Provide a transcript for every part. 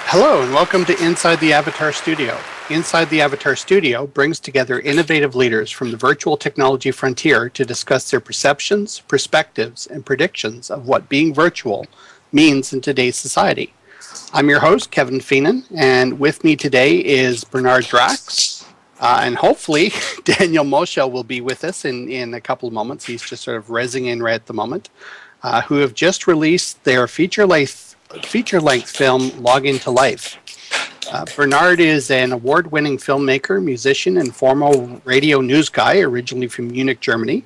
Hello and welcome to Inside the Avatar Studio. Inside the Avatar Studio brings together innovative leaders from the virtual technology frontier to discuss their perceptions, perspectives, and predictions of what being virtual means in today's society. I'm your host, Kevin Feenan, and with me today is Bernhard Drax, and hopefully Daniel Moshel will be with us in a couple of moments. He's just sort of rezzing in right at the moment, who have just released their feature-length film, Login2Life. Bernhard is an award-winning filmmaker, musician, and former radio news guy, originally from Munich, Germany.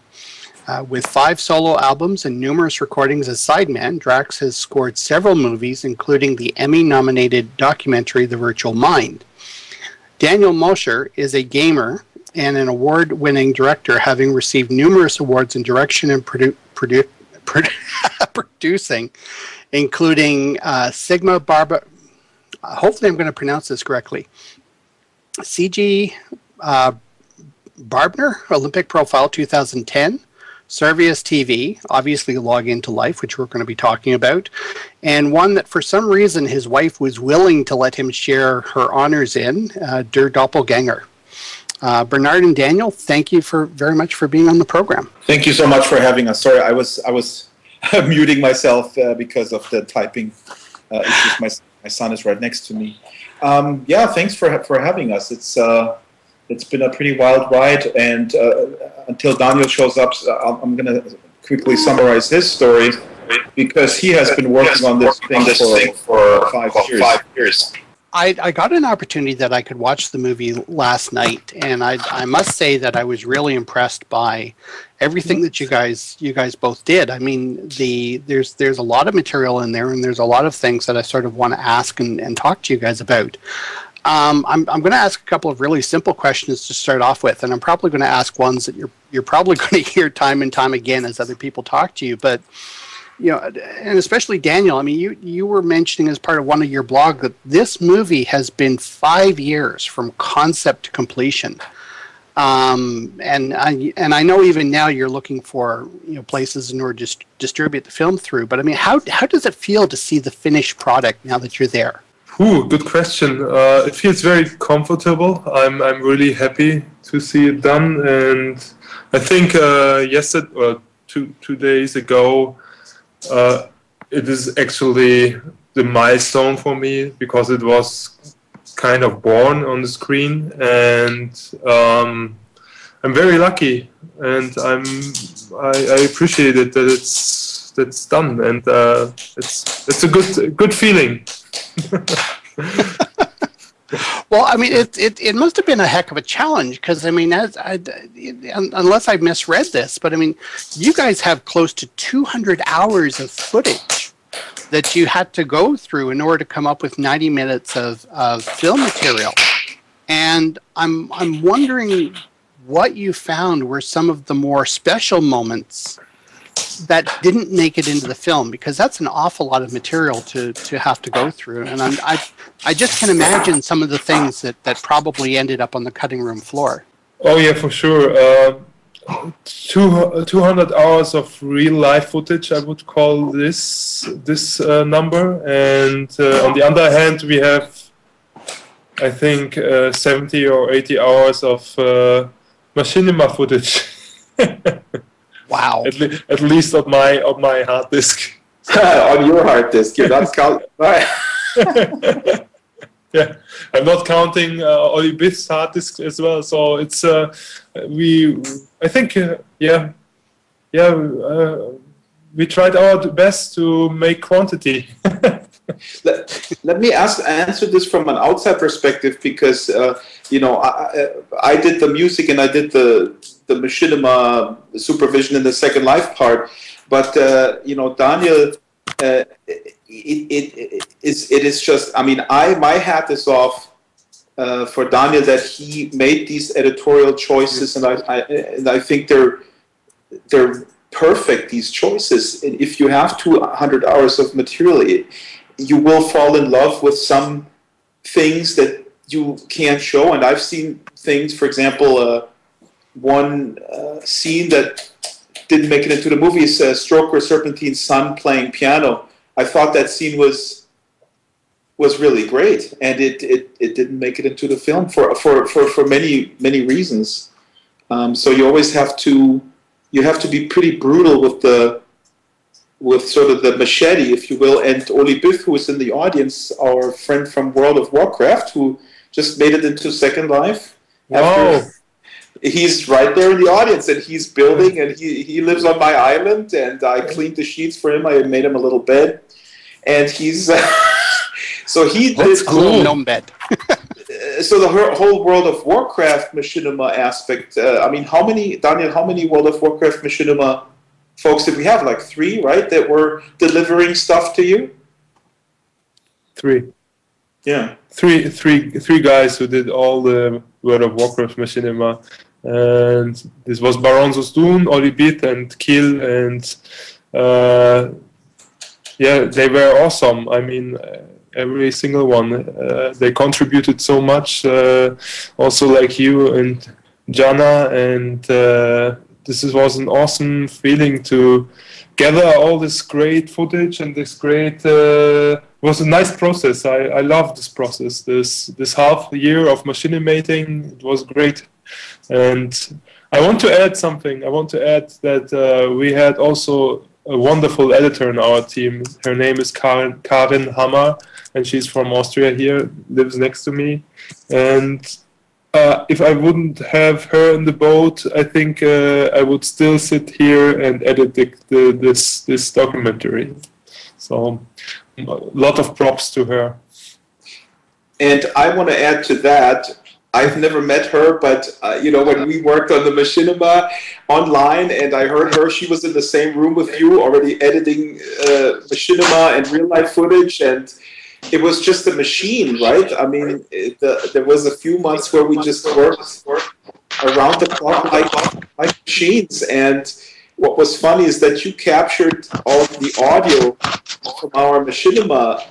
With 5 solo albums and numerous recordings as sideman, Drax has scored several movies, including the Emmy-nominated documentary The Virtual Mind. Daniel Moshel is a gamer and an award-winning director, having received numerous awards in direction and producing, including Sigma Barba. Hopefully, I'm going to pronounce this correctly. CG Barbner, Olympic Profile 2010, Servius TV, obviously Login2Life, which we're going to be talking about, and one that for some reason his wife was willing to let him share her honors in, Der Doppelganger. Bernhard and Daniel, thank you very much for being on the program. Thank you so much for having us. Sorry, I was muting myself because of the typing issues. My son is right next to me. Yeah, thanks for having us. It's been a pretty wild ride, and until Daniel shows up, I'm going to quickly summarize his story, because he has been working on this thing for 5 years. I got an opportunity that I could watch the movie last night, and I must say that I was really impressed by everything that you guys both did. I mean, there's a lot of material in there, and there's a lot of things that I sort of want to ask and talk to you guys about. I'm going to ask a couple of really simple questions to start off with, and I'm probably going to ask ones that you're probably going to hear time and time again as other people talk to you, but. You know, and especially Daniel, I mean, you were mentioning as part of one of your blog that this movie has been 5 years from concept to completion. And I know even now you're looking for, places in order to distribute the film through. But I mean, how does it feel to see the finished product now that you're there? Good question. It feels very comfortable. I'm really happy to see it done. And I think yesterday or two days ago, it is actually the milestone for me, because it was kind of born on the screen, and I'm very lucky, and I appreciate it that it's done, and it's a good feeling. Well, I mean, it must have been a heck of a challenge, because, I mean, unless I misread this, but, I mean, you guys have close to 200 hours of footage that you had to go through in order to come up with 90 minutes of film material. And I'm wondering what you found were some of the more special moments that didn't make it into the film, because that's an awful lot of material to have to go through. And I just can imagine some of the things that probably ended up on the cutting room floor. Oh yeah, for sure. 200 hours of real life footage, I would call this number. And on the other hand, we have, I think, 70 or 80 hours of machinima footage. Wow! At least on my hard disk. On your hard disk, you're not counting. Yeah, I'm not counting Oli Biff's hard disk as well. So it's we tried our best to make quantity. Let me answer this from an outside perspective, because I did the music and I did the machinima supervision in the Second Life part, but Daniel, it is just, I mean, my hat is off for Daniel that he made these editorial choices, and I think they're perfect, these choices. And if you have 200 hours of material, you will fall in love with some things that you can't show, and I've seen things, for example, one scene that didn't make it into the movie is Stroker Serpentine's son playing piano. I thought that scene was really great, and it didn't make it into the film for many reasons. So you always have to be pretty brutal with sort of the machete, if you will. And Oli Biff, who is in the audience, our friend from World of Warcraft, who just made it into Second Life. Wow. He's right there in the audience, and he's building, and he lives on my island, and I cleaned the sheets for him. I made him a little bed, and he's so he That's did cool. Gnome bed. So the whole World of Warcraft machinima aspect. I mean, Daniel? How many World of Warcraft machinima folks did we have? Like 3, right? That were delivering stuff to you. 3. Yeah. Three guys who did all the World of Warcraft machinima, and this was Baron Zosdun, Oli Bit, and Kill, and yeah, they were awesome. I mean, every single one. They contributed so much. Also, like you and Jana, and this was an awesome feeling to gather all this great footage and this great. It was a nice process. I loved this process. This half year of machinimating, it was great. And I want to add something. I want to add that we had also a wonderful editor in our team. Her name is Karin Hammer, and she's from Austria here, lives next to me. And if I wouldn't have her in the boat, I think I would still sit here and edit this documentary. So a lot of props to her. And I want to add to that, I've never met her, but when we worked on the machinima online, and I heard her, she was in the same room with you already editing machinima and real life footage, and it was just a machine, right? I mean, there was a few months where we just worked around the clock like machines. And what was funny is that you captured all of the audio from our machinima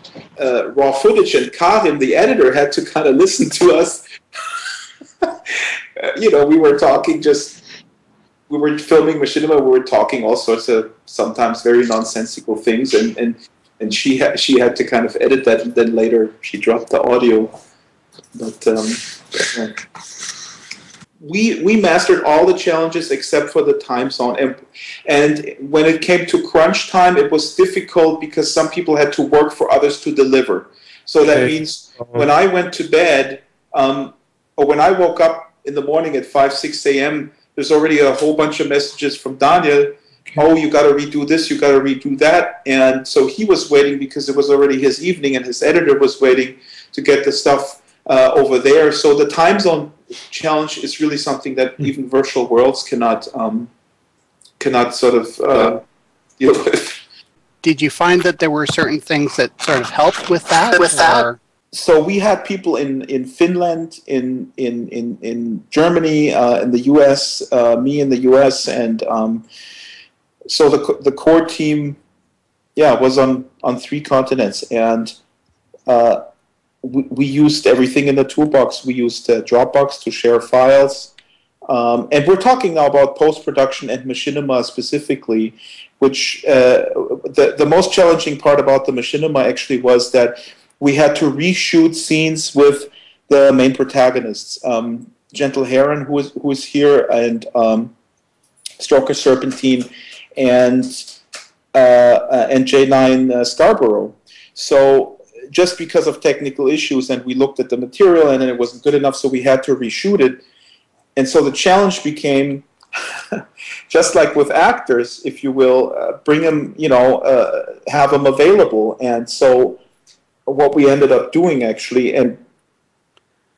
raw footage, and Karim, the editor, had to kind of listen to us. We were talking we were filming machinima, we were talking all sorts of sometimes very nonsensical things, and she had to kind of edit that, and then later she dropped the audio. But we mastered all the challenges except for the time zone, and when it came to crunch time, it was difficult because some people had to work for others to deliver. So that means when I went to bed, or when I woke up in the morning at 5-6 a.m., there's already a whole bunch of messages from Daniel. Oh, you got to redo this, you got to redo that. And so he was waiting because it was already his evening, and his editor was waiting to get the stuff over there. So the time zone challenge is really something that even virtual worlds cannot sort of deal with. Did you find that there were certain things that sort of helped with that? Or? So we had people in Finland, in Germany, in the U.S., me in the U.S., and so the core team, was on 3 continents, and we used everything in the toolbox. We used Dropbox to share files, and we're talking now about post-production and machinima specifically, which the most challenging part about the machinima actually was that we had to reshoot scenes with the main protagonists, Gentle Heron, who is here, and Stroker Serpentine, and J9 Scarborough. So just because of technical issues, and we looked at the material, and then it wasn't good enough, so we had to reshoot it. And so the challenge became, just like with actors, if you will, bring them, have them available. And so what we ended up doing actually,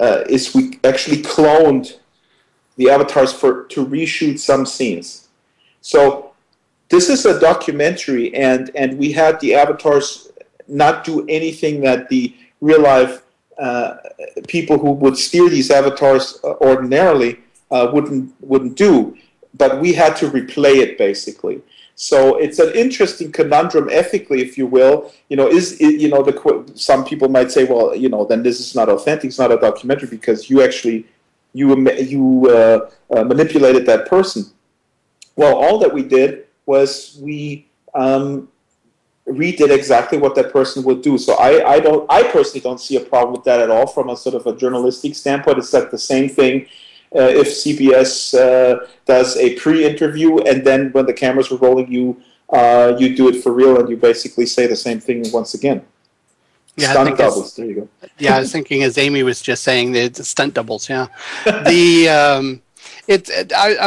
is we actually cloned the avatars to reshoot some scenes. So this is a documentary, and we had the avatars not do anything that the real life people who would steer these avatars ordinarily wouldn't do, but we had to replay it basically. So it's an interesting conundrum ethically, if you will. Some people might say, well, then this is not authentic, it's not a documentary because you actually manipulated that person. Well, all that we did was we redid exactly what that person would do. So I personally don't see a problem with that at all from a sort of a journalistic standpoint. It's like the same thing if CBS does a pre-interview and then when the cameras were rolling, you do it for real and you basically say the same thing once again. Yeah, stunt doubles. There you go. Yeah, I was thinking, as Amy was just saying, the stunt doubles. Yeah, I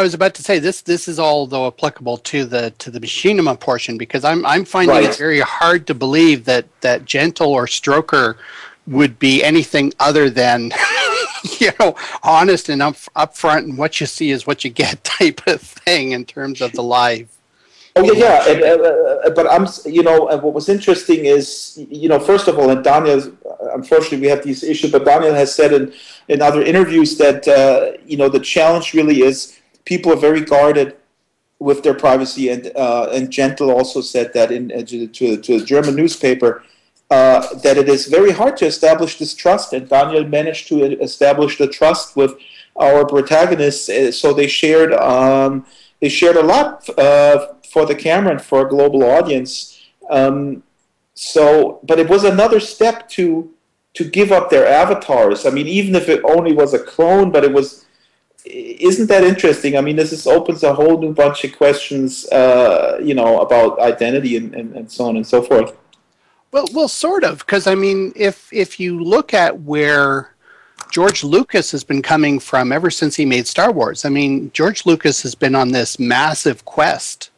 was about to say this is all though applicable to the machinima portion because I'm finding it very hard to believe that Gentle or Stroker would be anything other than honest and upfront, and what you see is what you get type of thing in terms of the live. Oh yeah. But what was interesting is, first of all, and Daniel, unfortunately, we have these issues. But Daniel has said in other interviews that the challenge really is people are very guarded with their privacy, and Gentle also said that to a German newspaper that it is very hard to establish this trust, and Daniel managed to establish the trust with our protagonists. So they shared a lot for the camera and for a global audience. But it was another step to give up their avatars. I mean, even if it only was a clone, but isn't that interesting? I mean, this opens a whole new bunch of questions, about identity and so on and so forth. Well, sort of, because I mean, if you look at where George Lucas has been coming from ever since he made Star Wars, I mean, George Lucas has been on this massive quest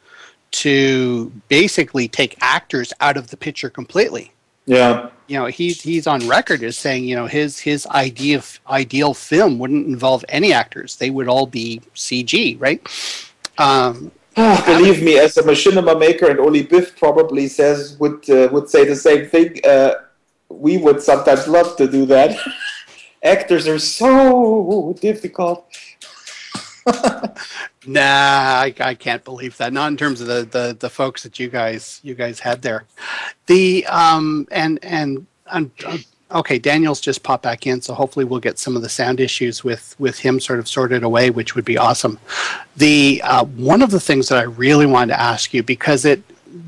to basically take actors out of the picture completely. Yeah. He's on record as saying, his ideal film wouldn't involve any actors. They would all be CG, right? Believe me, as a machinima maker, and Oli Biff probably would say the same thing. We would sometimes love to do that. Actors are so difficult. Nah, I can't believe that. Not in terms of the folks that you guys had there. Okay, Daniel's just popped back in, so hopefully we'll get some of the sound issues with him sort of sorted away, which would be awesome. One of the things that I really wanted to ask you, because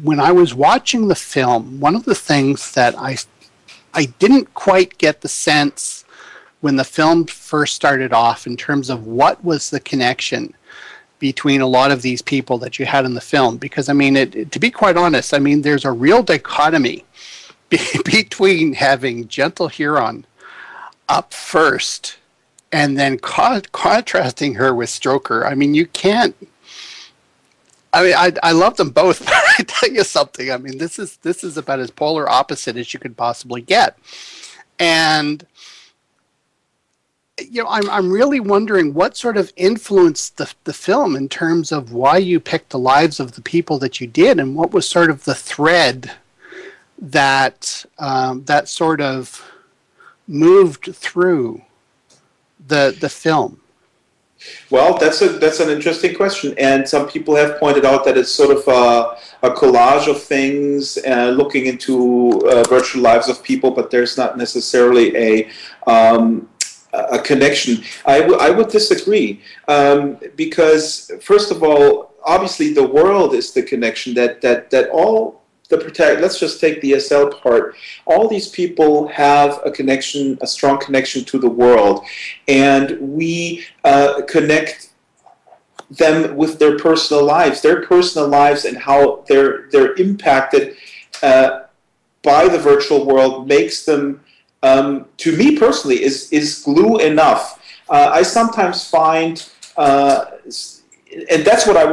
when I was watching the film, one of the things that I didn't quite get the sense when the film first started off in terms of what was the connection between a lot of these people that you had in the film. Because, I mean, to be quite honest, I mean, there's a real dichotomy between having Gentle Huron up first and then contrasting her with Stroker. I mean, you can't. I mean, I love them both, but I tell you something. I mean, this is about as polar opposite as you could possibly get, and I'm really wondering what sort of influenced the film in terms of why you picked the lives of the people that you did, and what was sort of the thread that sort of moved through the film. Well, that's an interesting question, and some people have pointed out that it's sort of a collage of things, looking into virtual lives of people, but there's not necessarily a connection. I would disagree, because first of all, obviously the world is the connection that all the protect. Let's just take the SL part. All these people have a strong connection to the world, and we connect them with their personal lives and how they're impacted by the virtual world makes them, to me personally, is glue enough. I sometimes find, and that's what I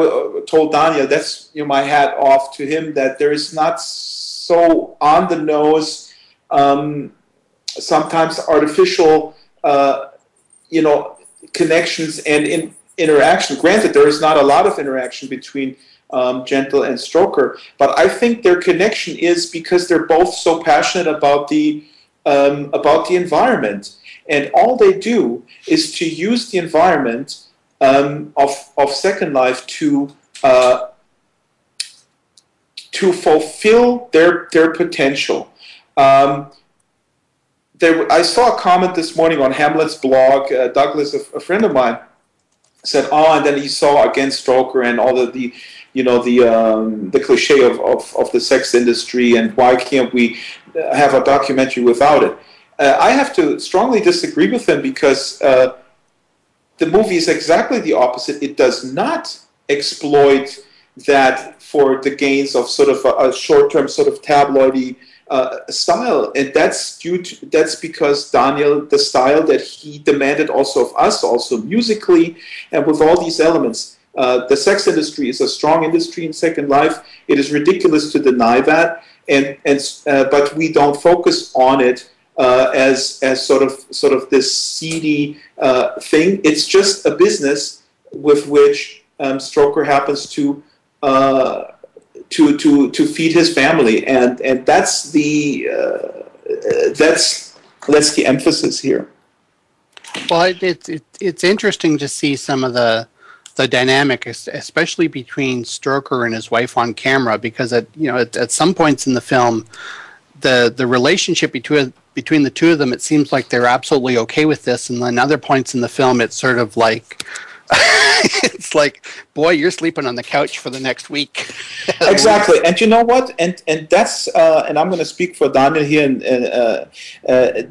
told Daniel, that's my hat off to him, that there is not so on the nose, sometimes artificial, connections and interaction. Granted, there is not a lot of interaction between Gentle and Stroker, but I think their connection is because they're both so passionate about the environment, and all they do is to use the environment of Second Life to to fulfill their potential. I saw a comment this morning on Hamlet's blog. Douglas, a friend of mine, said, and then he saw again Stroker and all the cliche of the sex industry, and why can't we have a documentary without it? I have to strongly disagree with him, because the movie is exactly the opposite. It does not exploit that for the gains of sort of a short-term sort of tabloidy style, and that's because Daniel, the style that he demanded also of us, also musically and with all these elements. The sex industry is a strong industry in Second Life. It is ridiculous to deny that, but we don't focus on it as sort of this seedy thing. It's just a business with which Stroker happens to feed his family, and that's the emphasis here. Well, it's interesting to see some of the dynamic, especially between Stroker and his wife on camera, because at some points in the film, the relationship between the two of them, it seems like they're absolutely okay with this, and then other points in the film, it's sort of like it's like, boy, you're sleeping on the couch for the next week. Exactly, and you know what? And that's and I'm going to speak for Daniel here, and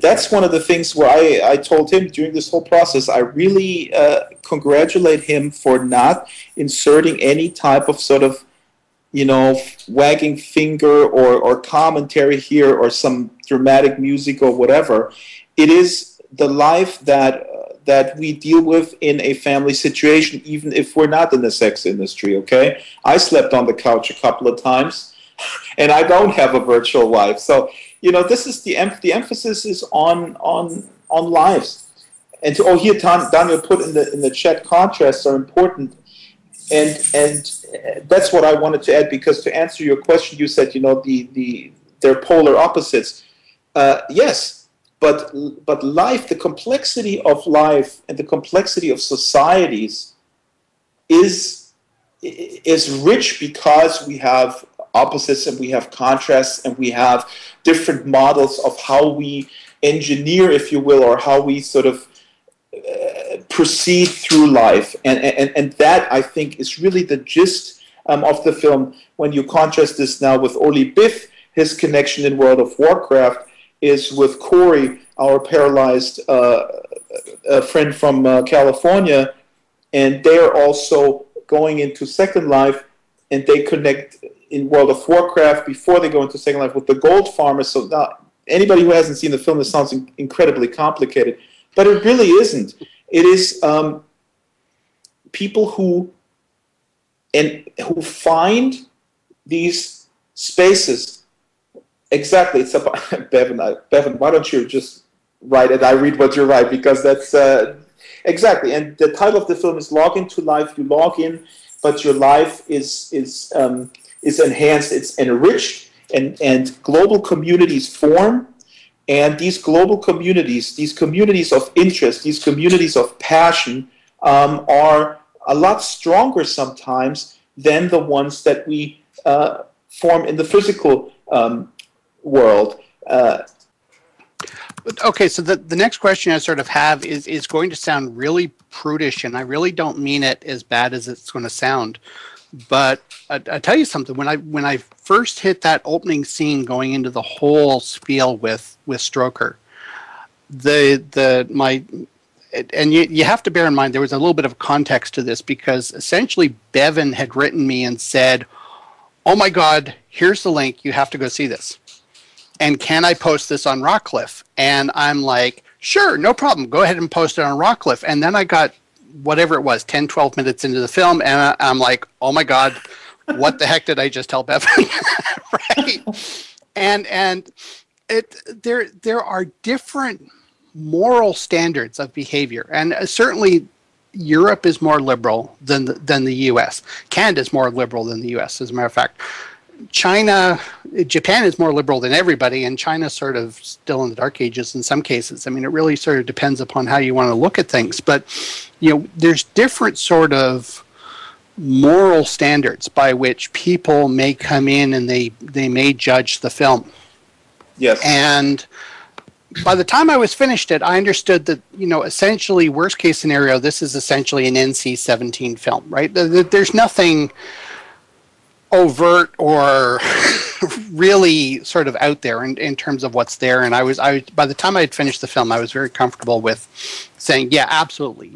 that's one of the things where I told him during this whole process, I really congratulate him for not inserting any type of sort of, wagging finger or commentary here or some dramatic music or whatever. It is the life that we deal with in a family situation, even if we're not in the sex industry, okay? I slept on the couch a couple of times, and I don't have a virtual wife. So, this is the emphasis is on lives. And here, Daniel put in the chat, contrasts are important, and that's what I wanted to add, because to answer your question, you said, they're polar opposites. Yes. But life, the complexity of life and the complexity of societies is rich, because we have opposites and we have contrasts and we have different models of how we engineer, if you will, or how we sort of proceed through life. And that, I think, is really the gist of the film. When you contrast this now with Oli Biff, his connection in World of Warcraft is with Corey, our paralyzed friend from California, and they're also going into Second Life, and they connect in World of Warcraft before they go into Second Life with the gold farmer. So now, anybody who hasn't seen the film, this sounds incredibly complicated, but it really isn't. It is people who find these spaces. Exactly. It's about Bevan. Why don't you just write it? I read what you write, because that's exactly. And the title of the film is Login2Life. You log in, but your life is enhanced. It's enriched, and global communities form. And these global communities, these communities of interest, these communities of passion, are a lot stronger sometimes than the ones that we form in the physical world. Okay, so the next question I sort of have is going to sound really prudish, and I really don't mean it as bad as it's going to sound. But I tell you something, when I first hit that opening scene going into the whole spiel with Stroker, and you have to bear in mind there was a little bit of context to this, because essentially Bevan had written me and said, "Oh my God, here's the link. You have to go see this. And can I post this on Rockcliffe?" And I'm like, "Sure, no problem. Go ahead and post it on Rockcliffe." And then I got whatever it was, 10, 12 minutes into the film, and I'm like, "Oh my God, what the heck did I just tell Bevan?" Right? And there are different moral standards of behavior, and certainly Europe is more liberal than the U.S. Canada is more liberal than the U.S. As a matter of fact, Japan is more liberal than everybody, and China's sort of still in the dark ages in some cases. I mean, it really sort of depends upon how you want to look at things. But, there's different sort of moral standards by which people may come in and they may judge the film. Yes. And by the time I was finished it, I understood that, essentially, worst case scenario, this is essentially an NC-17 film, right? There's nothing overt or really sort of out there in terms of what's there. And I by the time I had finished the film, I was very comfortable with saying, yeah, absolutely.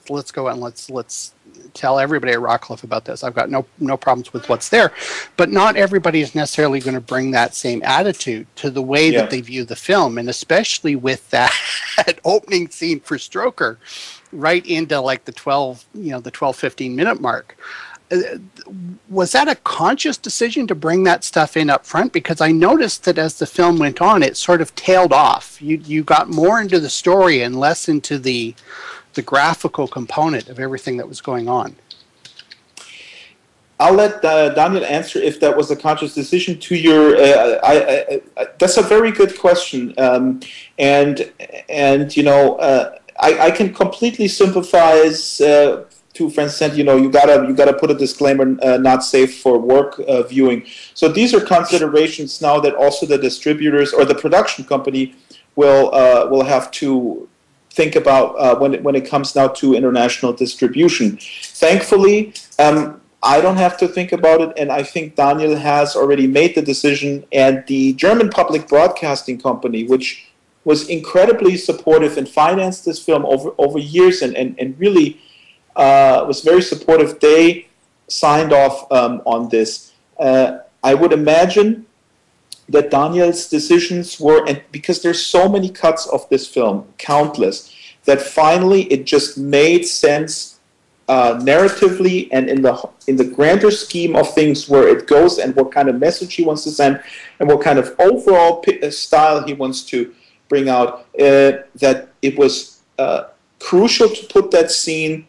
Let's go and let's tell everybody at Rockcliffe about this. I've got no problems with what's there. But not everybody is necessarily going to bring that same attitude to the way that they view the film. And especially with that opening scene for Stroker right into like the 15 minute mark. Was that a conscious decision to bring that stuff in up front? Because I noticed that as the film went on, it sort of tailed off. You got more into the story and less into the graphical component of everything that was going on. I'll let Daniel answer if that was a conscious decision. To your, that's a very good question, and I can completely sympathize. Two friends said, you gotta put a disclaimer, not safe for work viewing. So these are considerations now that also the distributors or the production company will have to think about when it comes now to international distribution. Thankfully, I don't have to think about it, and I think Daniel has already made the decision, and the German Public Broadcasting Company, which was incredibly supportive and financed this film over years and really was very supportive. They signed off on this. I would imagine that Daniel's decisions were, and because there's so many cuts of this film, countless, that finally it just made sense narratively and in the grander scheme of things where it goes and what kind of message he wants to send and what kind of overall style he wants to bring out, that it was crucial to put that scene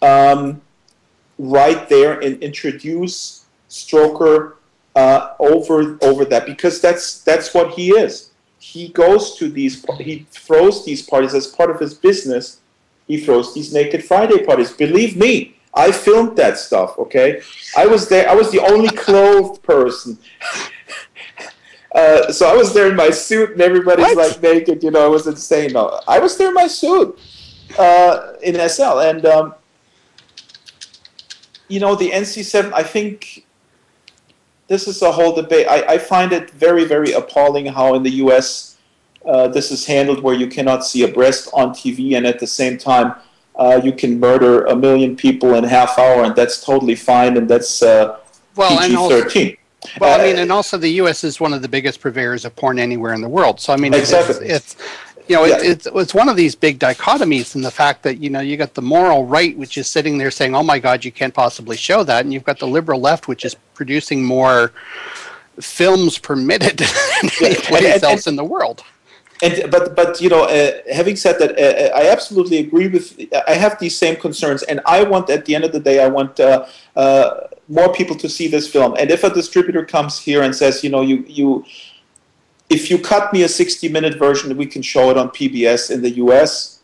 right there and introduce Stroker over that, because that's what he is. He goes to he throws these parties as part of his business. He throws these Naked Friday parties. Believe me, I filmed that stuff. Okay, I was there. I was the only clothed person. So I was there in my suit, and everybody's like naked. It was insane. No, I was there in my suit in SL, and the NC-7. I think this is a whole debate. I find it very, very appalling how in the U.S. This is handled, where you cannot see a breast on TV, and at the same time you can murder 1 million people in a half hour, and that's totally fine, and that's PG-13. Well, and also the U.S. is one of the biggest purveyors of porn anywhere in the world. So, exactly. It's one of these big dichotomies in the fact that, you got the moral right, which is sitting there saying, oh my God, you can't possibly show that. And you've got the liberal left, which is producing more films permitted than any place else in the world. But having said that, I absolutely agree with. I have these same concerns, and I want, at the end of the day, I want more people to see this film. And if a distributor comes here and says, if you cut me a 60-minute version, we can show it on PBS in the US,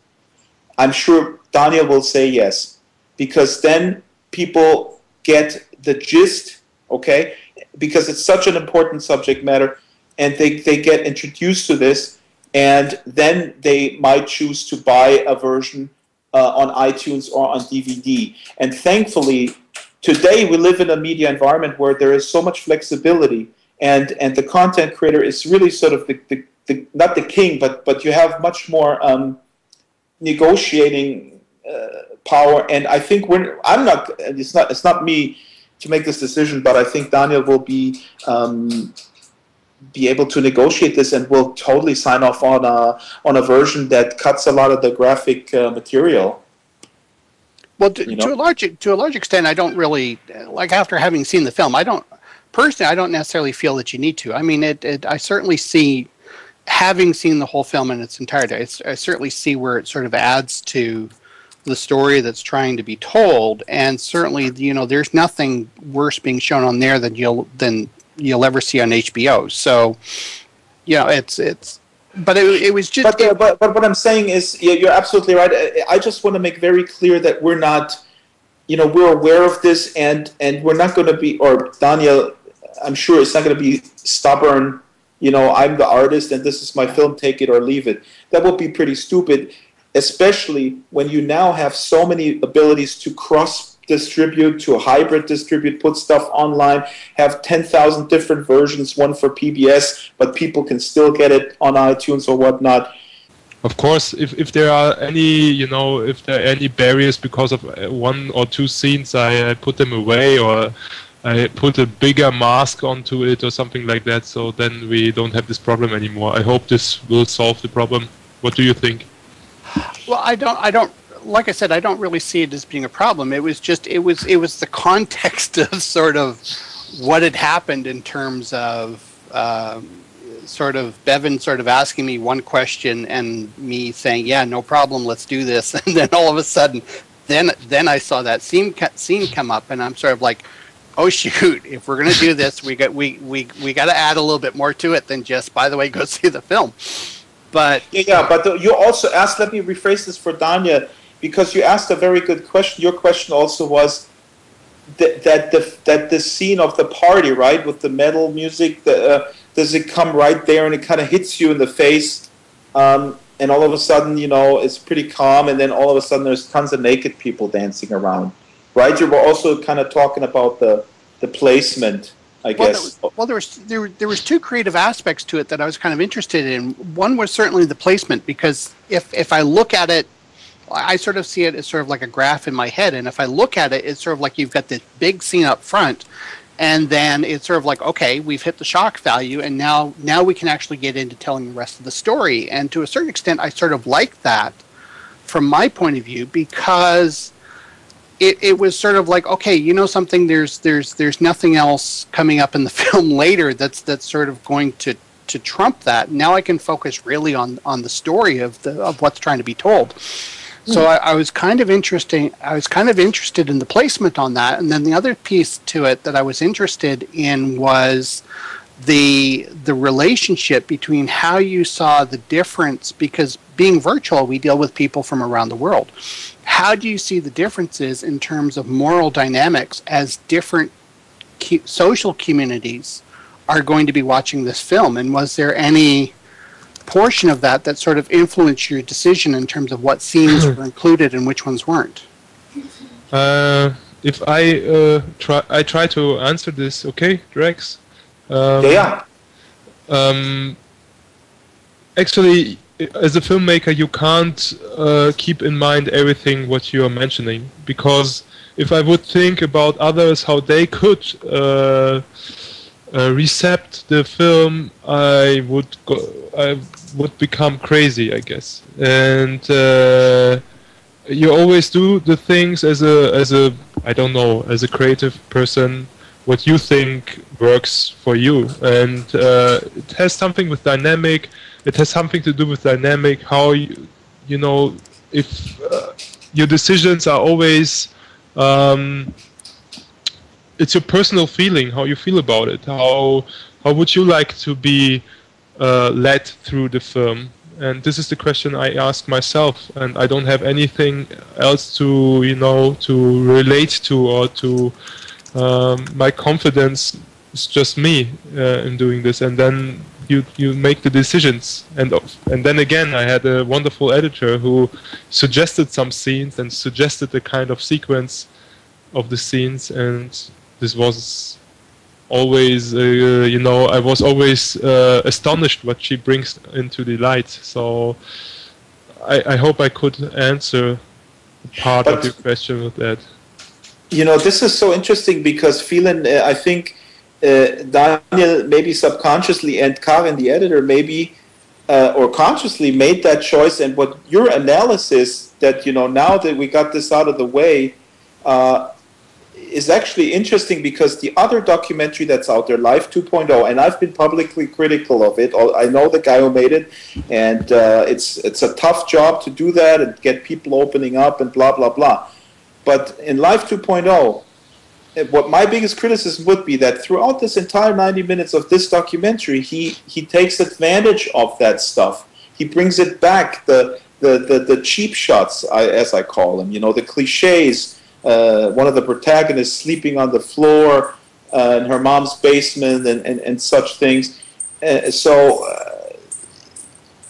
I'm sure Daniel will say yes, because then people get the gist, okay? Because it's such an important subject matter, and they get introduced to this. And then they might choose to buy a version on iTunes or on DVD. And thankfully, today we live in a media environment where there is so much flexibility, and the content creator is really sort of the not the king, but you have much more negotiating power. And I think it's not me to make this decision, but I think Daniel will be able to negotiate this and will totally sign off on a version that cuts a lot of the graphic material. Well, to a large extent, I don't really, like, after having seen the film, I don't necessarily feel that you need to. I mean, I certainly see, having seen the whole film in its entirety, I certainly see where it sort of adds to the story that's trying to be told, and certainly, there's nothing worse being shown on there than you'll ever see on HBO. So, but it was just. But what I'm saying is, you're absolutely right. I just want to make very clear that we're not we're aware of this, and we're not going to be, or Daniel, I'm sure it's not going to be stubborn, I'm the artist and this is my film, take it or leave it. That would be pretty stupid, especially when you now have so many abilities to cross-distribute, to hybrid distribute, put stuff online, have 10,000 different versions, one for PBS, but people can still get it on iTunes or whatnot. Of course, if there are any, if there are any barriers because of one or two scenes, I put them away, or I put a bigger mask onto it or something like that, so then we don't have this problem anymore. I hope this will solve the problem. What do you think? Well, I don't, like I said, I don't really see it as being a problem. It was just, it was the context of sort of what had happened in terms of, sort of Bevan sort of asking me one question and me saying, yeah, no problem, let's do this. And then all of a sudden, then I saw that scene come up, and I'm sort of like, oh shoot, if we're going to do this, we got to add a little bit more to it than just, by the way, go see the film. But but you also asked, let me rephrase this for Danya, because you asked a very good question. Your question also was that the scene of the party, right, with the metal music, does it come right there and it kind of hits you in the face, and all of a sudden, it's pretty calm, and then all of a sudden there's tons of naked people dancing around, right? You were also kind of talking about the placement, I guess. There was two creative aspects to it that I was kind of interested in. One was certainly the placement, because if I look at it, I sort of see it as sort of like a graph in my head, and if I look at it, it's sort of like you've got this big scene up front, and then it's sort of like, okay, we've hit the shock value, and now we can actually get into telling the rest of the story. And to a certain extent, I sort of like that from my point of view, because it was sort of like, okay, something, there's nothing else coming up in the film later that's sort of going to trump that. Now I can focus really on the story of what's trying to be told. So I was kind of interested in the placement on that. And then the other piece to it that I was interested in was the relationship between how you saw the difference, because being virtual, we deal with people from around the world. How do you see the differences in terms of moral dynamics as different social communities are going to be watching this film? And was there any portion of that sort of influenced your decision in terms of what scenes were included and which ones weren't? If I try to answer this, okay, Drax? Actually, as a filmmaker, you can't keep in mind everything what you are mentioning, because if I would think about others, how they could recept the film, I would become crazy, I guess. And you always do the things as a I don't know, as a creative person, what you think works for you, and it has something with dynamic. It has something to do with dynamic. How if your decisions are always. It's your personal feeling, how you feel about it. How would you like to be led through the film? And this is the question I ask myself, and I don't have anything else to to relate to, or to my confidence is just me in doing this. And then you make the decisions, and then again, I had a wonderful editor who suggested some scenes and suggested the kind of sequence of the scenes, and this was always, I was always astonished what she brings into the light. So I hope I could answer part of your question with that. This is so interesting, because Phelan, I think Daniel maybe subconsciously, and Karin, the editor, maybe or consciously made that choice. And what your analysis that, now that we got this out of the way, is actually interesting, because the other documentary that's out there, Life 2.0, and I've been publicly critical of it. I know the guy who made it, and it's a tough job to do that and get people opening up and blah, blah, blah. But in Life 2.0, what my biggest criticism would be that throughout this entire 90 minutes of this documentary, he takes advantage of that stuff. He brings it back, the cheap shots, as I call them, the cliches, one of the protagonists sleeping on the floor in her mom's basement and such things.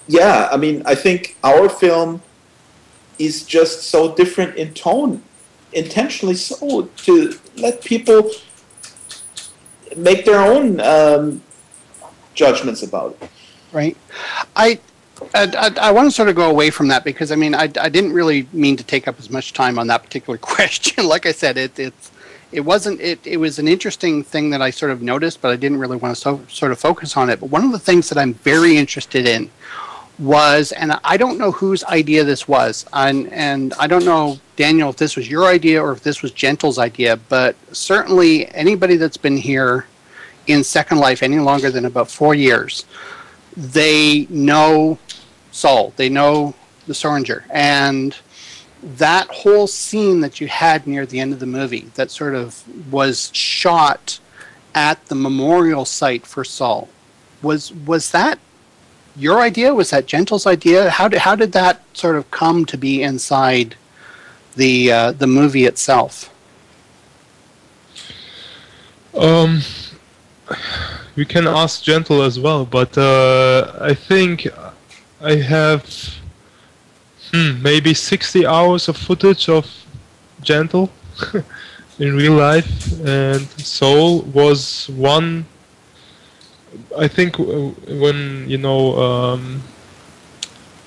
Yeah, I mean, I think our film is just so different in tone, intentionally so, to let people make their own judgments about it. Right. I want to sort of go away from that because, I mean, I didn't really mean to take up as much time on that particular question. Like I said, it was an interesting thing that I sort of noticed, but I didn't really want to sort of focus on it. But one of the things that I'm very interested in was, and I don't know whose idea this was, and I don't know, Daniel, if this was your idea or if this was Gentle's idea, but certainly anybody that's been here in Second Life any longer than about 4 years, they know Saul, they know the Soranger, and that whole scene that you had near the end of the movie that sort of was shot at the memorial site for Saul, was that your idea? Was that Gentle's idea? How did that sort of come to be inside the movie itself? We can ask Gentle as well, but I think I have maybe 60 hours of footage of Gentle in real life, and Soul was one. I think when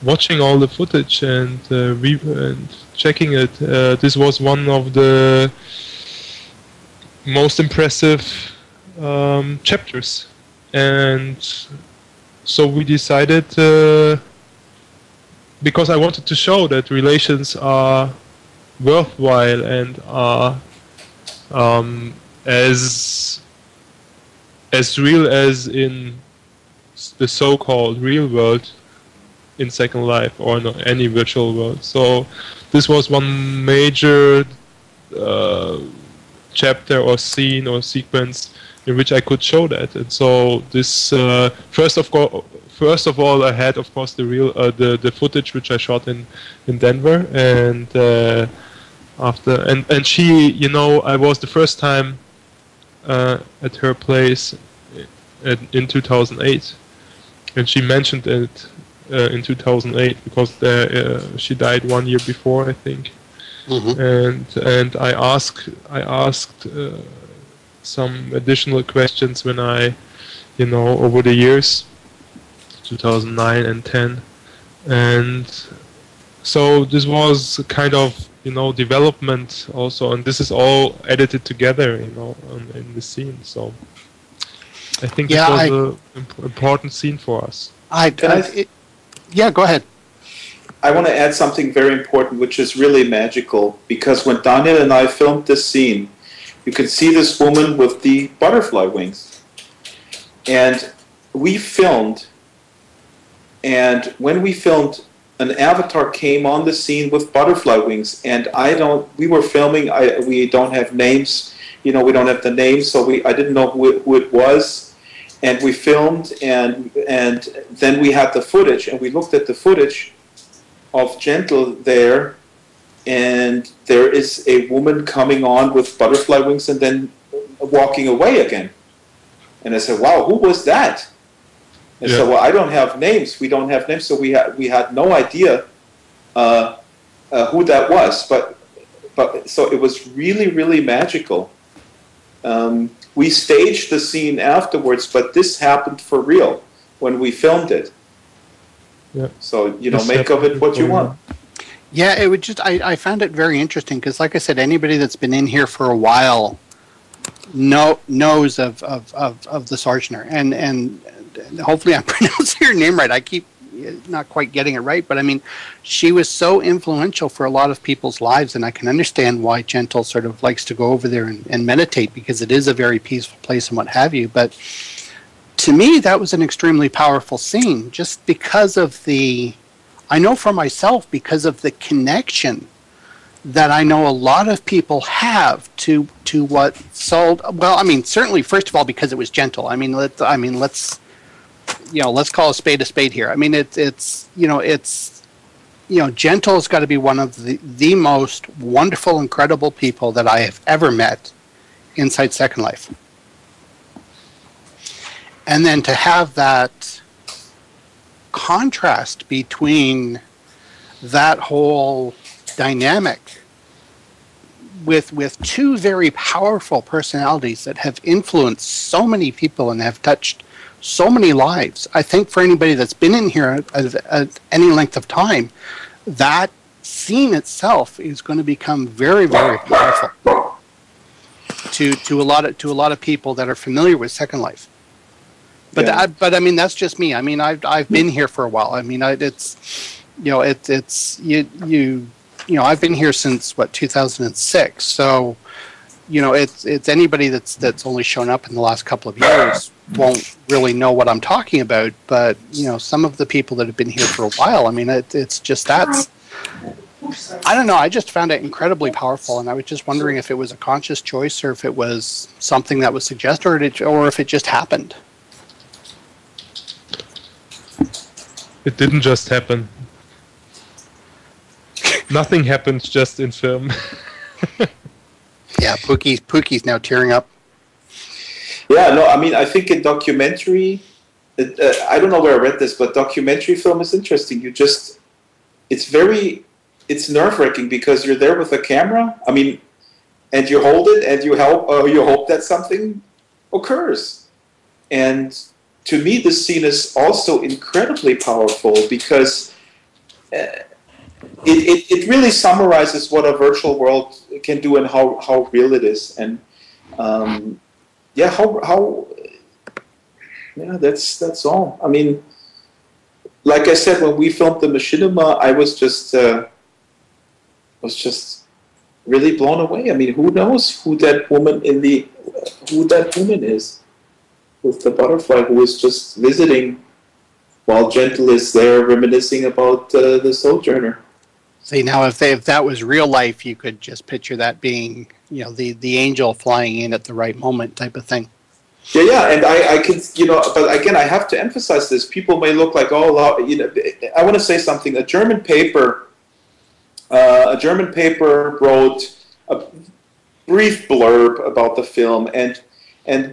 watching all the footage and checking it, this was one of the most impressive chapters, and so we decided, because I wanted to show that relations are worthwhile and are as real as in the so-called real world in Second Life or in any virtual world. So this was one major chapter or scene or sequence in which I could show that. And so this first of all, I had, of course, the footage which I shot in Denver, and and she, I was the first time at her place in 2008, and she mentioned it in 2008 because she died 1 year before, I think. Mm-hmm. And I asked some additional questions when I, over the years, 2009 and 10, and so this was kind of development also, and this is all edited together, in the scene. So I think this was an important scene for us. Yeah, go ahead. I want to add something very important, which is really magical, because when Daniel and I filmed this scene, you could see this woman with the butterfly wings. And we filmed, and when we filmed, an avatar came on the scene with butterfly wings, and we were filming, we don't have names, we don't have the names, so I didn't know who it was. And we filmed, and then we had the footage, and we looked at the footage of Gentle there, and there is a woman coming on with butterfly wings and then walking away again. And I said, wow, who was that? And so, well, I don't have names. We don't have names, so we had no idea who that was. But so it was really, really magical. We staged the scene afterwards, but this happened for real when we filmed it. Yeah. So make of it what you want. Yeah, it would just. I found it very interesting because, like I said, anybody that's been in here for a while knows of the Soranger, and hopefully I'm pronouncing her name right. I keep not quite getting it right, but I mean, she was so influential for a lot of people's lives, and I can understand why Gentle sort of likes to go over there and meditate, because it is a very peaceful place and what have you. But to me, that was an extremely powerful scene, just because of I know for myself, because of the connection that I know a lot of people have to what sold. Well, I mean, certainly, first of all, because it was Gentle. I mean, let's call a spade here. I mean, it's Gentle's got to be one of the most wonderful, incredible people that I have ever met inside Second Life. And then to have that contrast between that whole dynamic with two very powerful personalities that have influenced so many people and have touched so many lives. I think for anybody that's been in here at any length of time, that scene itself is going to become very, very powerful to a lot of people that are familiar with Second Life. But Yeah. I mean, that's just me. I mean, I've been here for a while. I mean, it's I've been here since 2006. So it's anybody that's only shown up in the last couple of years won't really know what I'm talking about. But some of the people that have been here for a while, I mean, it's just that's. I don't know. I just found it incredibly powerful, and I was just wondering if it was a conscious choice or if it was something that was suggested, or if it just happened. It didn't just happen. Nothing happened just in film. Yeah, Pookie's now tearing up. Yeah, no, I mean, I think in documentary, I don't know where I read this, but documentary film is interesting. It's nerve-wracking because you're there with a camera. I mean, and you hold it and you hope that something occurs. And to me, this scene is also incredibly powerful because it really summarizes what a virtual world can do and how real it is. And that's all. I mean, like I said, when we filmed the machinima, I was just really blown away. I mean, who knows who that woman is with the butterfly, who is just visiting while Gentle is there reminiscing about the Sojourner. See, now if that was real life, you could just picture that being, the angel flying in at the right moment type of thing. Yeah, and I can, but again, I have to emphasize this. People may look like, I want to say something. A German paper wrote a brief blurb about the film, and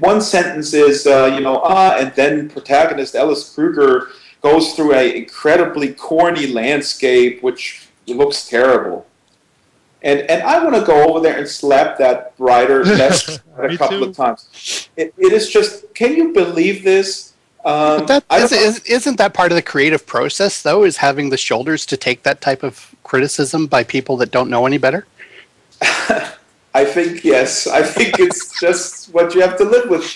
one sentence is, and then protagonist Alice Kruger goes through an incredibly corny landscape, which looks terrible. And I want to go over there and slap that writer a couple of times. It is just, can you believe this? But isn't that part of the creative process, though, is having the shoulders to take that type of criticism by people that don't know any better? I think, yes. I think it's just what you have to live with.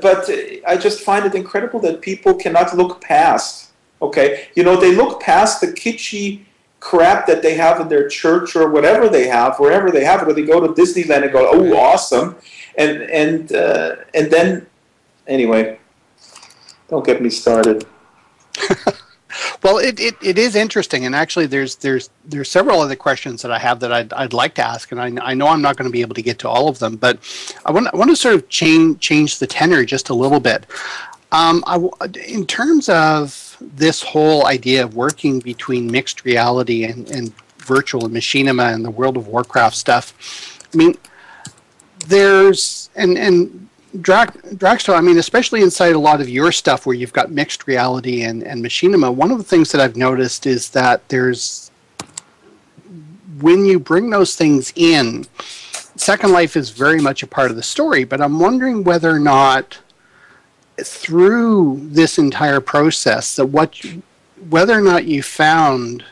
But I just find it incredible that people cannot look past, okay? They look past the kitschy crap that they have in their church or whatever they have, wherever they have it, or they go to Disneyland and go, oh, awesome. And then, anyway, don't get me started. Well, it is interesting, and actually, there's several other questions that I have that I'd like to ask, and I know I'm not going to be able to get to all of them, but I want to sort of change the tenor just a little bit. In terms of this whole idea of working between mixed reality and virtual and machinima and the World of Warcraft stuff, I mean, there's and Draxtor, I mean, especially inside a lot of your stuff where you've got mixed reality and machinima, one of the things that I've noticed is that when you bring those things in, Second Life is very much a part of the story, but I'm wondering whether or not through this entire process, whether or not you found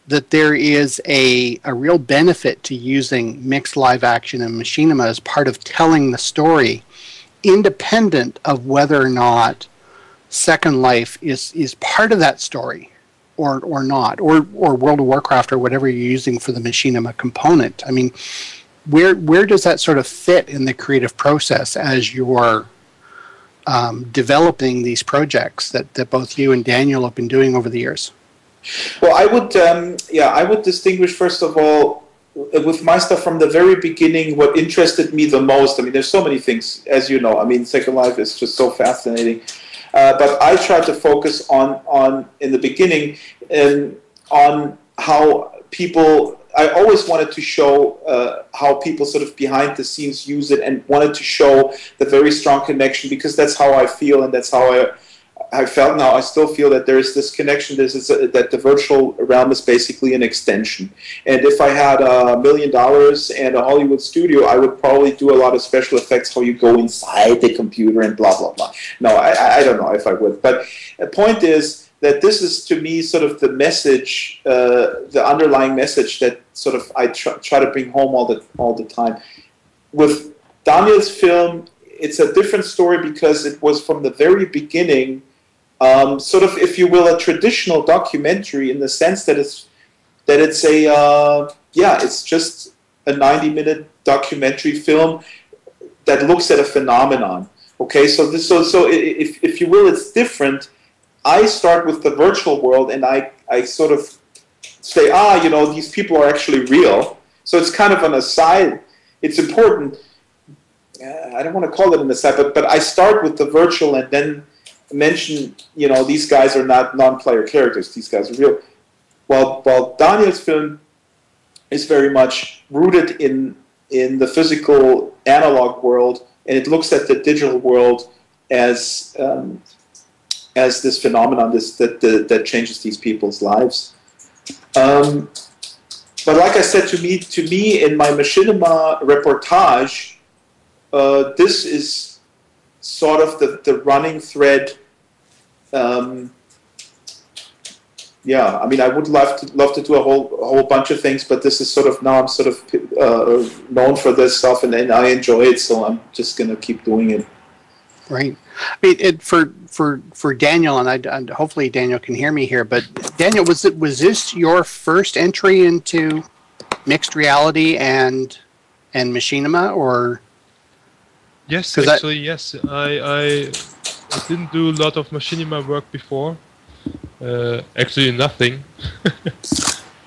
that there is a real benefit to using mixed live action and machinima as part of telling the story, independent of whether or not Second Life is part of that story or not, or World of Warcraft or whatever you're using for the machinima component. I mean, where does that sort of fit in the creative process as you're developing these projects that both you and Daniel have been doing over the years? Well, I would distinguish, first of all, with my stuff from the very beginning, what interested me the most. I mean, there's so many things, as you know. I mean, Second Life is just so fascinating. But I tried to focus on in the beginning, on how people. I always wanted to show how people sort of behind the scenes use it, and wanted to show the very strong connection, because that's how I feel, and that's how I felt. Now I still feel that there is this connection. That the virtual realm is basically an extension. And if I had $1 million and a Hollywood studio, I would probably do a lot of special effects, how you go inside the computer and blah blah blah. No, I don't know if I would. But the point is that this is, to me, sort of the message, the underlying message that sort of I try to bring home all the time. With Daniel's film, it's a different story, because it was from the very beginning, sort of, if you will, a traditional documentary, in the sense that it's it's just a 90-minute documentary film that looks at a phenomenon. Okay, so if you will, it's different. I start with the virtual world, and I sort of say, these people are actually real. So it's kind of an aside. It's important. I don't want to call it an aside, but I start with the virtual, and then mention, these guys are not non-player characters. These guys are real. While Daniel's film is very much rooted in the physical analog world, and it looks at the digital world as this phenomenon, that changes these people's lives. But like I said, to me, in my Machinima reportage, this is sort of the running thread. I mean, I would love to do a whole bunch of things, but this is sort of, now I'm sort of known for this stuff, and I enjoy it, so I'm just gonna keep doing it. Right. I mean, for Daniel, and hopefully Daniel can hear me here, but Daniel, was this your first entry into mixed reality and Machinima, or? Yes, actually, yes. I didn't do a lot of Machinima work before. Actually, nothing.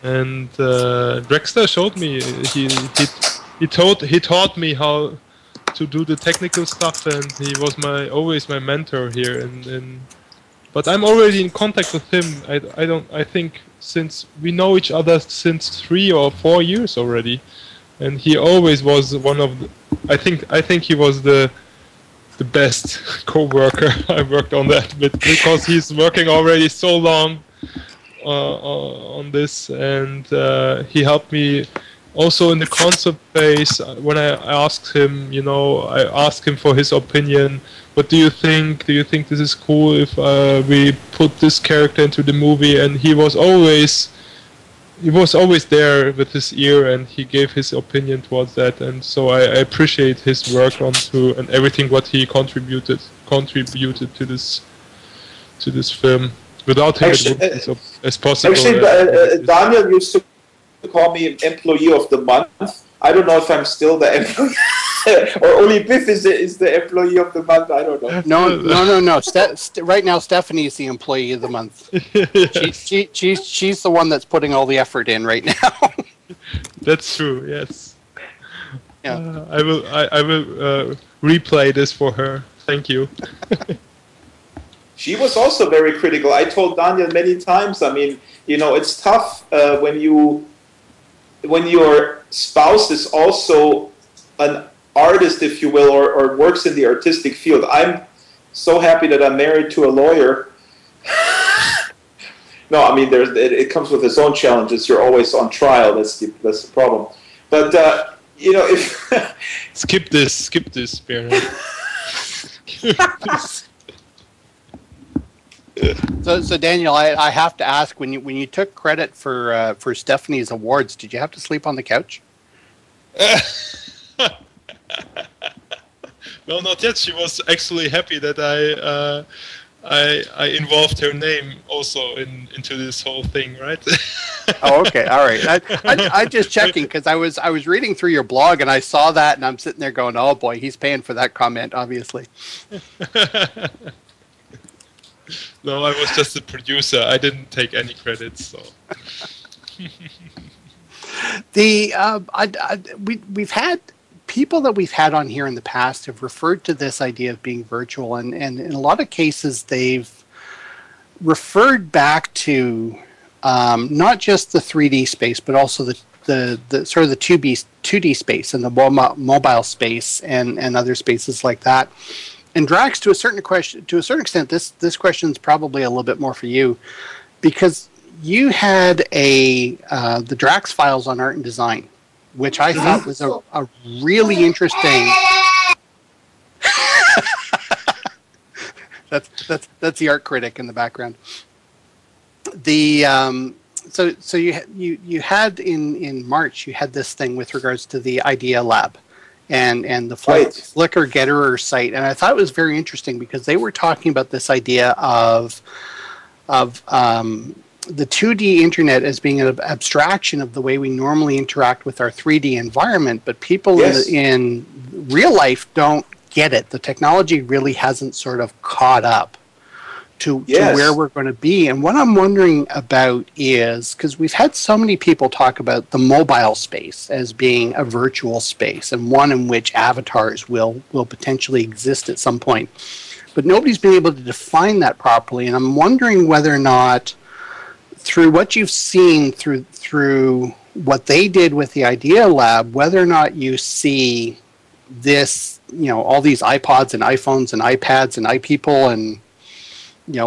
And Draxtor showed me. He taught me how to do the technical stuff, and he was always my mentor here. But I'm already in contact with him. I think since we know each other since 3 or 4 years already, and he always was one of the. I think he was the best co-worker I worked on that with, because he's working already so long on this, and he helped me also in the concept phase. When I asked him, I asked him for his opinion. What do you think? Do you think this is cool if we put this character into the movie? And he was always there with his ear, and he gave his opinion towards that. And so I appreciate his work and everything what he contributed to this film. Without him, it wouldn't be as possible. Actually, Daniel used to call me employee of the month. I don't know if I'm still the employee, or only Biff is the employee of the month. I don't know. No. Right now, Stephanie's the employee of the month. She's the one that's putting all the effort in right now. That's true. Yes. Yeah. I will replay this for her. Thank you. She was also very critical. I told Daniel many times. I mean, it's tough when your spouse is also an artist, if you will, or works in the artistic field. I'm so happy that I'm married to a lawyer. No, I mean, it comes with its own challenges. You're always on trial. That's the problem. But if skip this, Bernhard. So Daniel, I have to ask, when you took credit for Stephanie's awards, did you have to sleep on the couch? No, not yet. She was actually happy that I involved her name also into this whole thing, right? Oh, okay, all right. I just checking, because I was reading through your blog and I saw that, and I'm sitting there going, oh boy, he's paying for that comment, obviously. No, I was just a producer. I didn't take any credits. So. We've had people that we've had on here in the past have referred to this idea of being virtual, and in a lot of cases they've referred back to not just the 3D space, but also the sort of the 2D space and the mobile space and other spaces like that. And Drax, to a certain extent, this question is probably a little bit more for you, because you had the Drax files on art and design, which I thought was a really interesting. That's the art critic in the background. So you had in March, you had this thing with regards to the Idea Lab and the Flickr Getterer site, and I thought it was very interesting because they were talking about this idea of the 2D internet as being an abstraction of the way we normally interact with our 3D environment, but people in real life don't get it. The technology really hasn't sort of caught up to where we're going to be. And what I'm wondering about is, because we've had so many people talk about the mobile space as being a virtual space and one in which avatars will potentially exist at some point, but nobody's been able to define that properly. And I'm wondering whether or not, through what you've seen through what they did with the Idea Lab, whether or not you see this, all these iPods and iPhones and iPads and iPeople and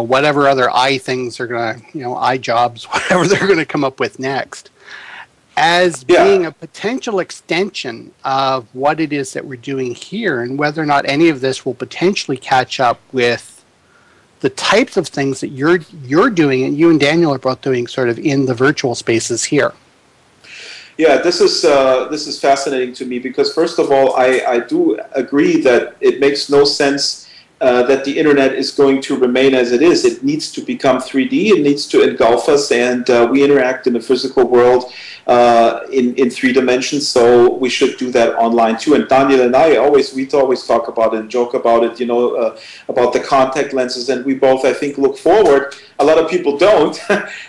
whatever other things are going to, iJobs, whatever they're going to come up with next, as being a potential extension of what it is that we're doing here, and whether or not any of this will potentially catch up with the types of things that you're doing, and you and Daniel are both doing sort of in the virtual spaces here. Yeah, this is fascinating to me because, first of all, I do agree that it makes no sense that the internet is going to remain as it is. It needs to become 3D. It needs to engulf us, and we interact in the physical world in 3 dimensions. So we should do that online too. And Daniel and I we always talk about it and joke about it. About the contact lenses, and we both, I think, look forward. A lot of people don't,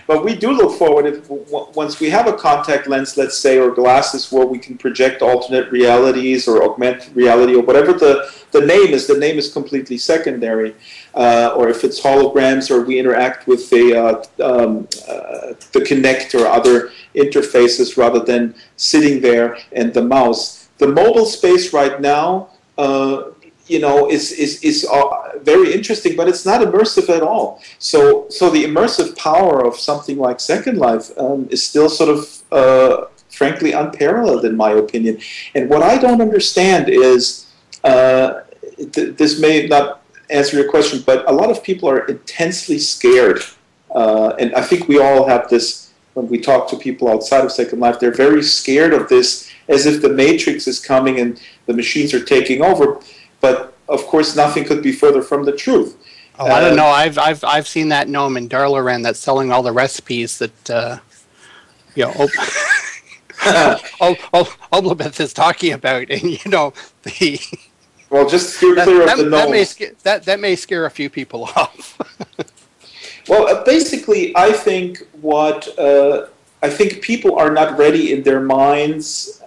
but we do look forward. Once we have a contact lens, let's say, or glasses where we can project alternate realities or augmented reality or whatever the name is completely secondary. Or if it's holograms, or we interact with the Kinect or other interfaces rather than sitting there and the mouse. The mobile space right now, is very interesting, but it's not immersive at all. So the immersive power of something like Second Life is still sort of, frankly, unparalleled in my opinion. And what I don't understand is, this may not answer your question, but a lot of people are intensely scared. And I think we all have this when we talk to people outside of Second Life. They're very scared of this, as if the Matrix is coming and the machines are taking over. But of course, nothing could be further from the truth. Oh, I don't know. I've seen that gnome in Darlaran that's selling all the recipes that Oblabeth is talking about, and the. Well, just steer clear of the gnomes. That may scare a few people off. Well, basically, I think people are not ready in their minds.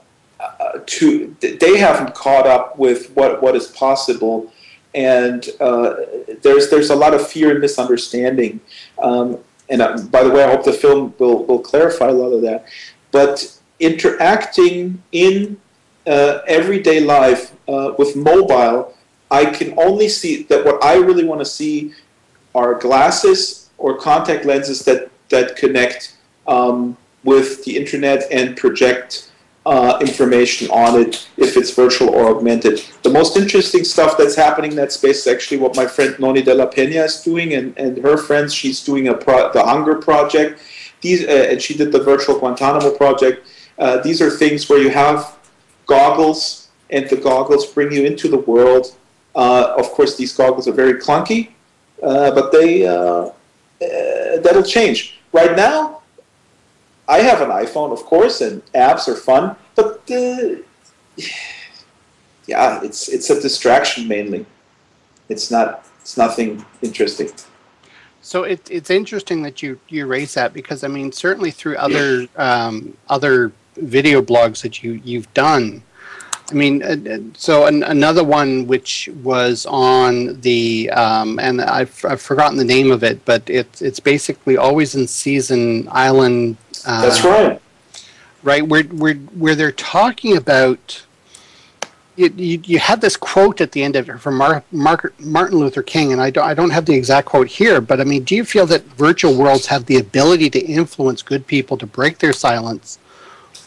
They haven't caught up with what is possible, and there's a lot of fear and misunderstanding. And by the way, I hope the film will clarify a lot of that. But interacting in everyday life with mobile, I can only see that what I really want to see are glasses or contact lenses that connect with the internet and project information on it, if it's virtual or augmented. The most interesting stuff that's happening in that space is actually what my friend Noni de la Peña is doing, and her friends. She's doing the Hunger Project. And she did the virtual Guantanamo project. These are things where you have goggles, and the goggles bring you into the world. Of course, these goggles are very clunky, but that'll change. Right now, I have an iPhone, of course, and apps are fun, but it's a distraction mainly. It's nothing interesting. So it's interesting that you raise that, because I mean, certainly through other video blogs that you've done, I mean, so another one which was on the, and I've forgotten the name of it, but it's basically Always in Season Island. That's right. Right, where they're talking about. You had this quote at the end of it from Martin Luther King, and I don't have the exact quote here, but I mean, do you feel that virtual worlds have the ability to influence good people to break their silence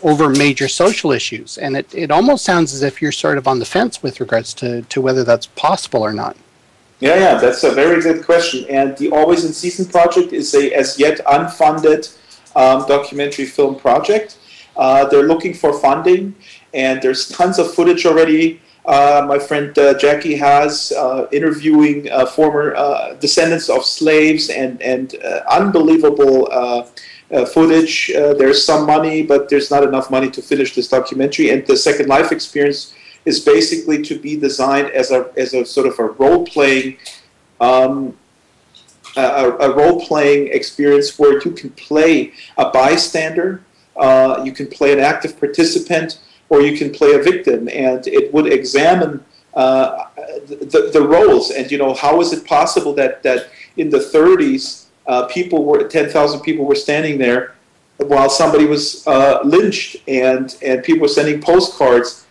over major social issues? And it almost sounds as if you're sort of on the fence with regards to whether that's possible or not. Yeah, that's a very good question. And the Always in Season project is a as yet unfunded documentary film project. They're looking for funding. And there's tons of footage already. My friend Jackie has interviewing former descendants of slaves and unbelievable footage. There's some money, but there's not enough money to finish this documentary. And the Second Life experience is basically to be designed as a sort of a role-playing experience where you can play a bystander, you can play an active participant, or you can play a victim, and it would examine the roles. And how is it possible that in the 30s, 10,000 people were standing there while somebody was lynched, and people were sending postcards.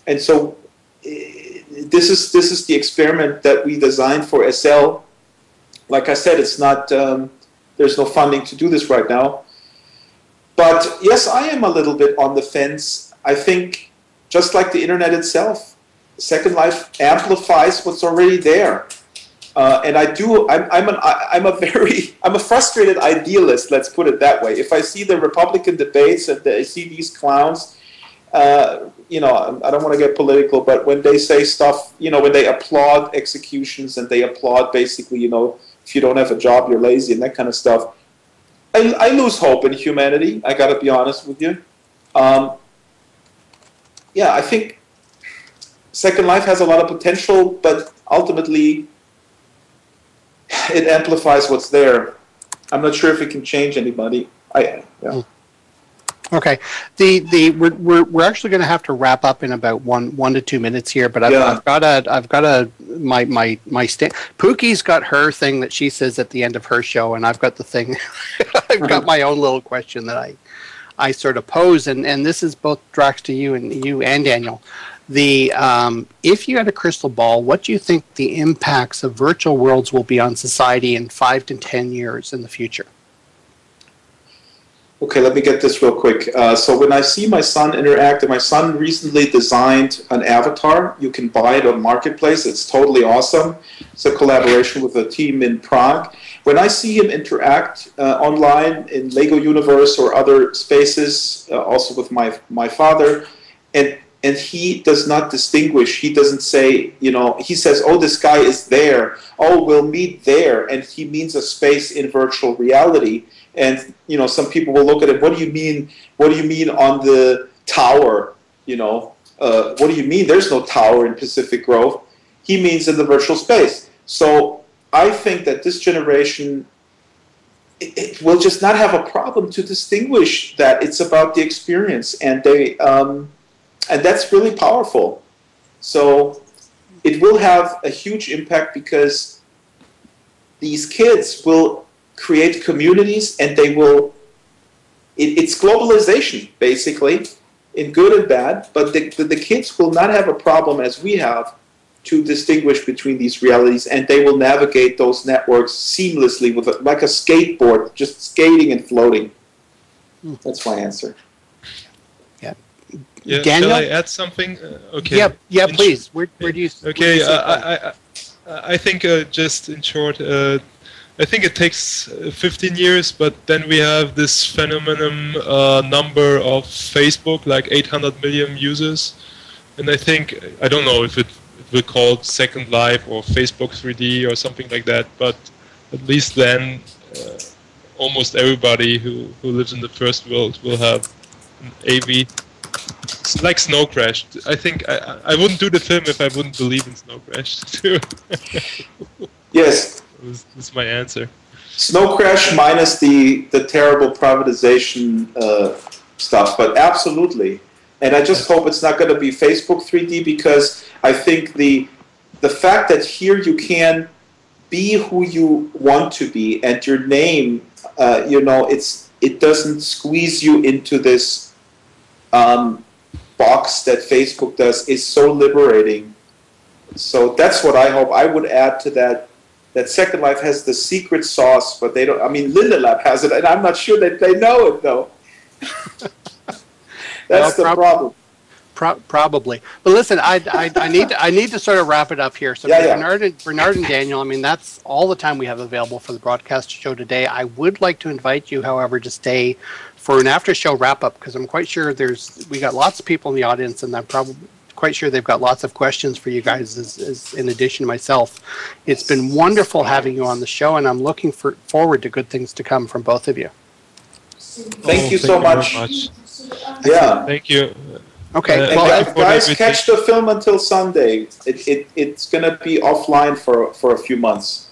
And so this is the experiment that we designed for SL. Like I said, it's not there's no funding to do this right now. But yes, I am a little bit on the fence. I think, just like the internet itself, Second Life amplifies what's already there, and I'm a frustrated idealist. Let's put it that way. If I see the Republican debates and I see these clowns, I don't want to get political, but when they say stuff, when they applaud executions and they applaud basically, if you don't have a job, you're lazy and that kind of stuff, I lose hope in humanity. I got to be honest with you. Yeah, I think Second Life has a lot of potential, but ultimately it amplifies what's there. I'm not sure if it can change anybody. Yeah. Okay, we're actually going to have to wrap up in about one to 2 minutes here, but I've got my Pookie's got her thing that she says at the end of her show, and I've got the thing. I've got my own little question that I sort of pose, and this is both Drax to you and Daniel. If you had a crystal ball, what do you think the impacts of virtual worlds will be on society in 5 to 10 years in the future? Okay, let me get this real quick. So when I see my son interact, and my son recently designed an avatar. You can buy it on Marketplace. It's totally awesome. It's a collaboration with a team in Prague. When I see him interact online in Lego Universe or other spaces, also with my father, and he does not distinguish. He doesn't say, he says, oh, this guy is there. Oh, we'll meet there. And he means a space in virtual reality. And, some people will look at it. What do you mean? What do you mean on the tower? What do you mean? There's no tower in Pacific Grove. He means in the virtual space. So I think that this generation, it will just not have a problem to distinguish that it's about the experience, and and that's really powerful. So it will have a huge impact because these kids will create communities, and they will. It's globalization, basically, in good and bad. But the kids will not have a problem, as we have, to distinguish between these realities, and they will navigate those networks seamlessly with like a skateboard, just skating and floating. That's my answer. Yeah. Daniel? Shall I add something? Okay. Yeah, please. Where do you? Okay. I think just in short, I think it takes 15 years, but then we have this phenomenon number of Facebook, like 800 million users, and I think I don't know if it will call Second Life or Facebook 3D or something like that, but at least then almost everybody who lives in the first world will have an AV. It's like Snow Crash. I think I wouldn't do the film if I wouldn't believe in Snow Crash too. Yes. That's my answer. Snow Crash minus the terrible privatization stuff, but absolutely. And I just hope it's not going to be Facebook 3D, because I think the fact that here you can be who you want to be, and your name, it doesn't squeeze you into this box that Facebook does, is so liberating. So that's what I hope. I would add to that Second Life has the secret sauce, but they don't. I mean, Lab has it, and I'm not sure that they know it though. That's the problem. Probably, but listen, I need to sort of wrap it up here. So Bernhard and Daniel, I mean, that's all the time we have available for the broadcast show today. I would like to invite you, however, to stay for an after show wrap up, because I'm quite sure we got lots of people in the audience, and I'm probably quite sure they've got lots of questions for you guys, as in addition to myself. It's been wonderful having you on the show, and I'm looking forward to good things to come from both of you. Thank you so much. Yeah. Thank you. Okay. Guys, catch the film until Sunday. It's going to be offline for a few months.